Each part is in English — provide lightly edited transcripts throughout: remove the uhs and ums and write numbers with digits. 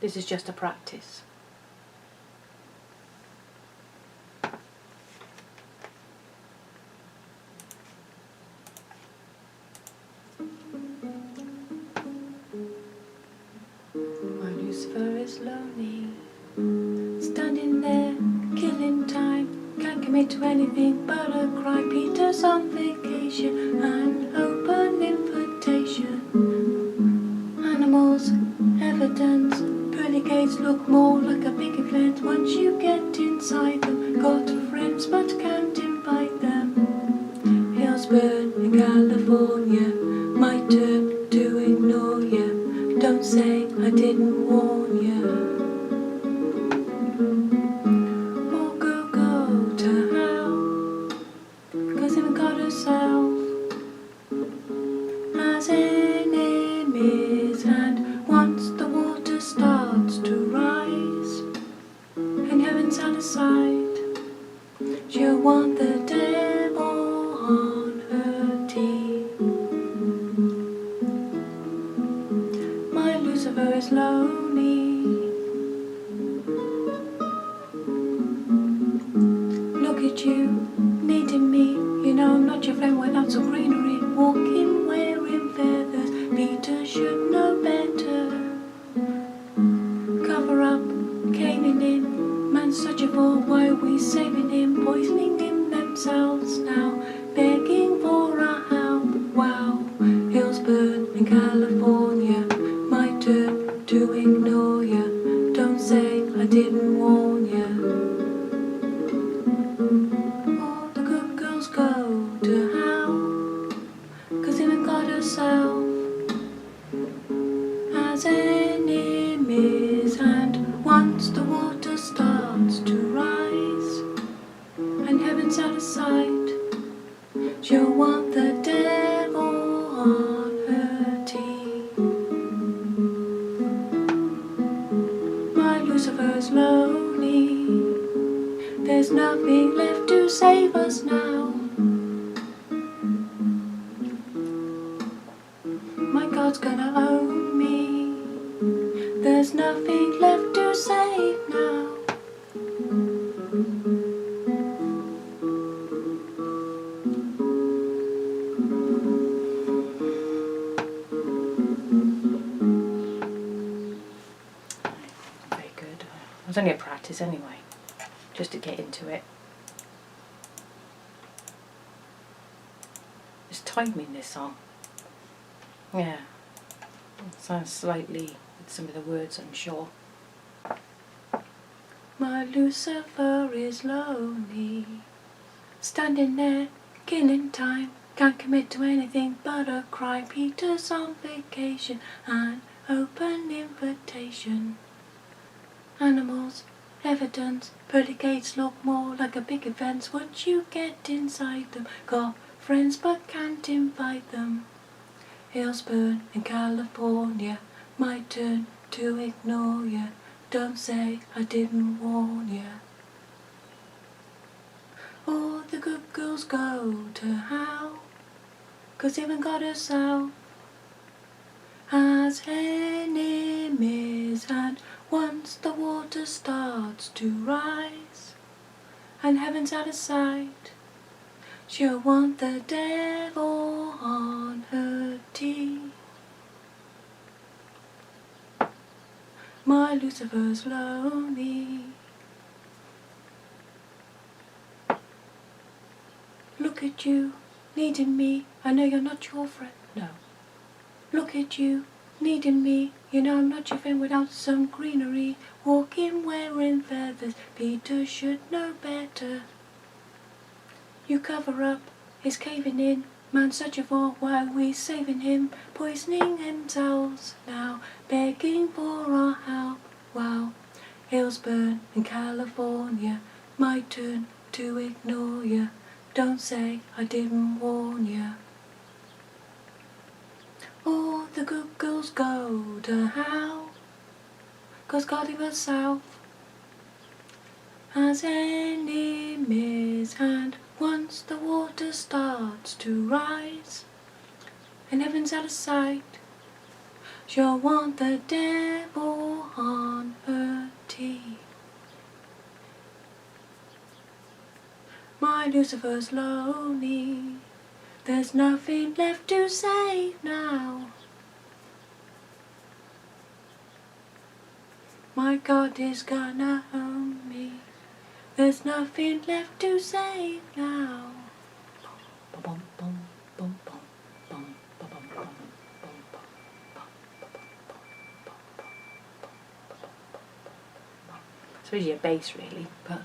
This is just a practice. My Lucifer is lonely, standing there, killing time, can't commit to anything but a cry. Peter's on vacation, an open invitation. Animals, evidence, pearly gates look more like a big event once you get inside them. Got friends but can't invite them. Hills burn in California, my turn to ignore you. Don't say I didn't warn you. Or go to hell, 'cause even God herself has enemies, and once the water starts to rise and heaven's out of sight, she'll want the devil on her team. My Lucifer is lonely. Look at you, needing me. You know I'm not your friend without some greenery. Walking wearing feathers, Peter should know better. Cover up, caving in. Man's searching for why we saving him, poisoning him themselves now, begging for our help. Wow, hills burn in California, my turn to ignore you. Don't say I didn't warn you. All the good girls go to hell, 'cause even God herself has enemies, and once the water starts to rise and heaven's out of sight, she'll want the devil on her team. My Lucifer's lonely, there's nothing left to save us now. My God's gonna own me, there's nothing left to save now. Very good. It was only a practice anyway, just to get into it. There's timing in this song. Yeah, it sounds slightly with some of the words, I'm sure. My Lucifer is lonely, standing there, killing time, can't commit to anything but a cry. Peter's on vacation, an open invitation. Animals, evidence, pearly gates look more like a big event once you get inside them. Got friends but can't invite them. Hills burn in California, my turn to ignore you. Don't say I didn't warn you. All the good girls go to hell, 'cause even God herself has enemies, and once the water starts to rise and heaven's out of sight, she'll want the devil on her team. My Lucifer's lonely. Look at you, needing me. I know you're not your friend. No. Look at you, needing me. You know I'm not your friend without some greenery. Walking wearing feathers, Peter should know better. You cover up, he's caving in. Man searching for why we saving him, poisoning themselves now, begging for our help. Wow, hills burn in California, my turn to ignore you. Don't say I didn't warn you. All the good girls go to hell, 'cause God herself has enemies, and once the water starts to rise and heaven's out of sight, she'll want the devil on Lucifer's lonely. There's nothing left to say now. My God is gonna own me. There's nothing left to say now. Bum, bum, bum, bum, bum, bum, bum, bum, bum, bum. It's really a bass really, but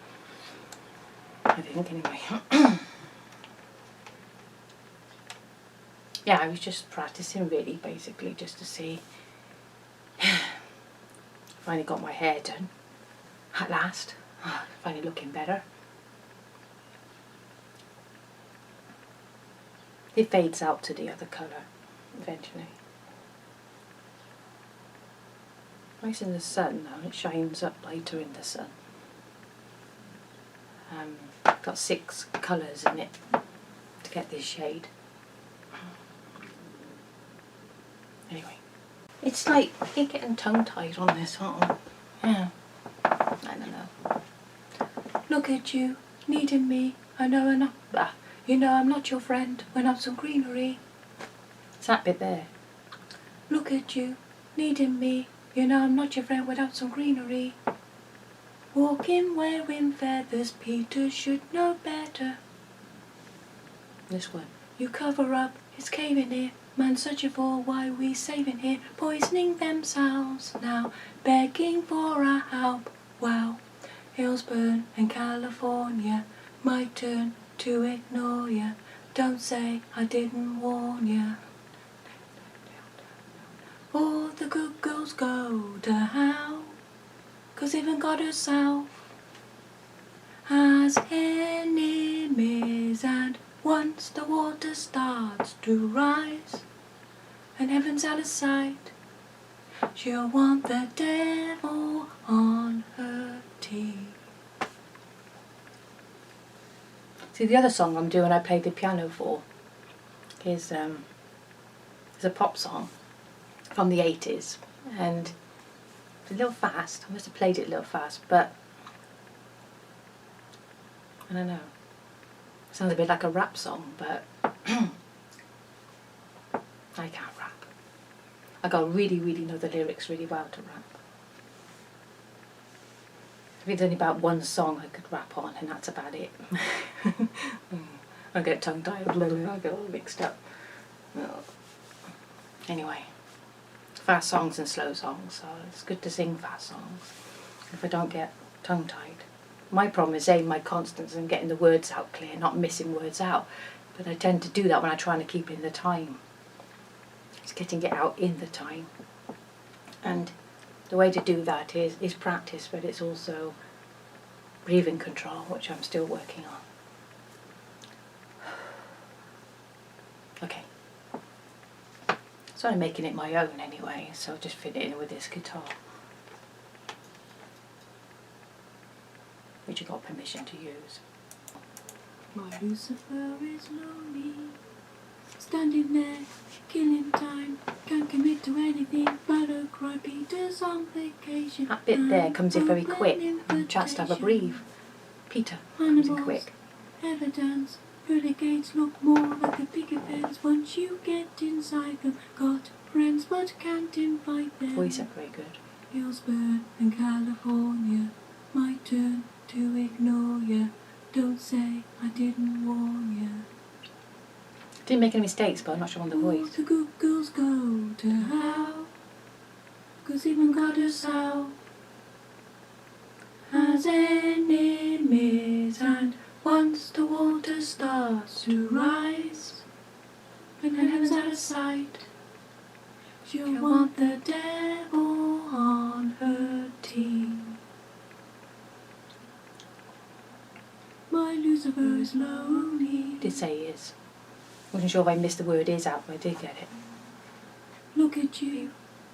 I think anyway. Yeah, I was just practicing really, basically, just to see. Finally got my hair done, at last. Finally looking better. It fades out to the other colour, eventually. Nice in the sun though, it shines up later in the sun. Got 6 colours in it to get this shade. Anyway, it's like you're getting tongue-tied on this, aren't we? Yeah, I don't know. Look at you, needing me. I know I'm not. You know I'm not your friend when I'm some greenery. It's that bit there. Look at you, needing me. You know I'm not your friend without some greenery. Walking wearing feathers, Peter should know better. This one. You cover up, it's caving here. Man searching for why we saving here. Poisoning themselves now, begging for our help. Wow, Hillsburn and California, my turn to ignore ya. Don't say I didn't warn ya. All the good girls go to hell, 'cause even God herself has enemies, and once the water starts to rise and heaven's out of sight, she'll want the devil on her team. See, the other song I'm doing, I played the piano for, is a pop song from the 80s, and it's a little fast. I must have played it a little fast, but I don't know. It sounds a bit like a rap song, but I can't rap. I gotta really know the lyrics really well to rap. I think there's only about one song I could rap on, and that's about it. I get tongue-tied, I get all mixed up. Anyway, fast songs and slow songs, so it's good to sing fast songs if I don't get tongue-tied. My problem is my constants and getting the words out clear, not missing words out. But I tend to do that when I'm trying to keep in the time. It's getting it out in the time. And the way to do that is practice, but it's also breathing control, which I'm still working on. Okay. So I'm making it my own anyway, so I'll just fit it in with this guitar, which I got permission to use. My Lucifer is lonely, standing there, killing time, can't commit to anything but a cry. Peter's on vacation. That bit there comes in very quick, and chance to have a breathe. Peter comes in quick. Evidence, renegades look more like a picket fence once you get inside them. Got friends but can't invite them. Voice up very good. Hillsburn and California, my turn to ignore ya. Don't say I didn't warn ya. Didn't make any mistakes, but I'm not sure on the voice. The good girls go to hell, 'cause even God herself has enemies, and once the water starts to rise and heaven's out of sight, she'll want the devil on her team. My Lucifer is lonely. Did say he is. Wasn't sure if I missed the word is out, but I did get it. Look at you,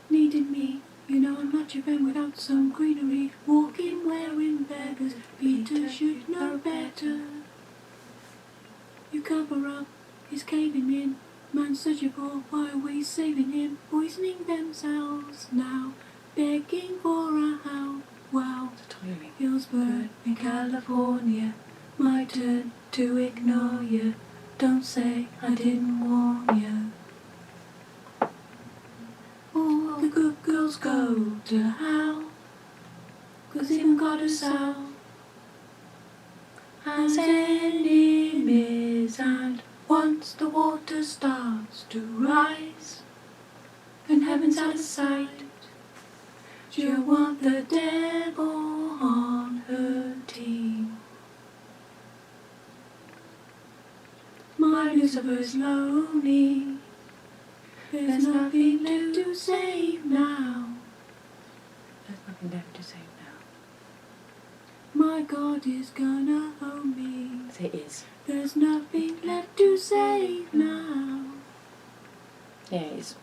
needing me. You know I'm not your friend without some greenery. Walking wearing beggars, Peter should know better. You cover up, he's caving in. Man searching for why we saving him. Poisoning themselves now, begging for our help. Wow, Hillsburn in California, my turn to animals go to hell, 'cause even God herself has enemies, and once the water starts to rise and heaven's out of sight, she'll want the devil on her team. My Lucifer's lonely, there's nothing left to save now. There's nothing left to save now. My God is gonna own me. It is. There's nothing left to save now. Yeah, it's.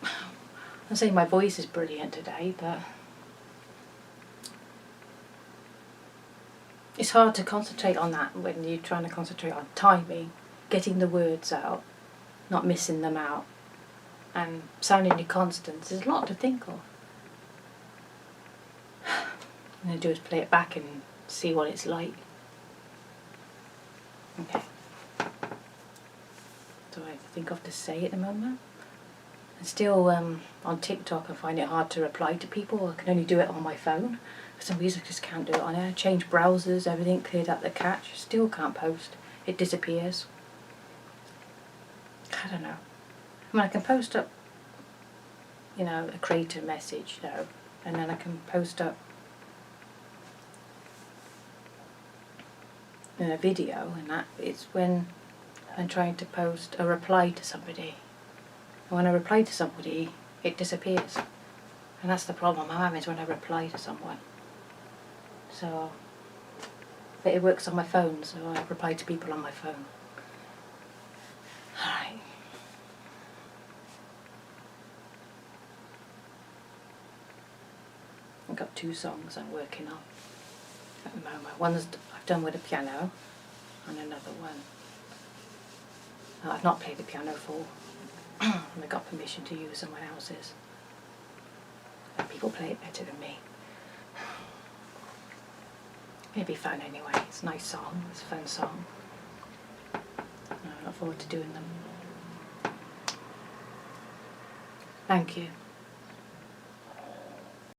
I'm saying my voice is brilliant today, but it's hard to concentrate on that when you're trying to concentrate on timing, getting the words out, not missing them out, and sounding your consonants. There's a lot to think of. What I'm going to do is play it back and see what it's like. Okay. So I think of to say at the moment. And still on TikTok I find it hard to reply to people. I can only do it on my phone. For some reason I just can't do it on there. Change browsers, everything, cleared up the cache. Still can't post. It disappears. I don't know. I mean, I can post up, you know, a creator message, though, and then I can post up a video, and that it's when I'm trying to post a reply to somebody. And when I reply to somebody, it disappears. And that's the problem I'm having, is when I reply to someone. So, but it works on my phone, so I reply to people on my phone. Alright. I've got 2 songs I'm working on at the moment. One's I've done with a piano, and another one I've not played the piano for. And I got permission to use someone else's. And people play it better than me. It'll be fun anyway. It's a nice song. It's a fun song. I look forward to doing them. Thank you.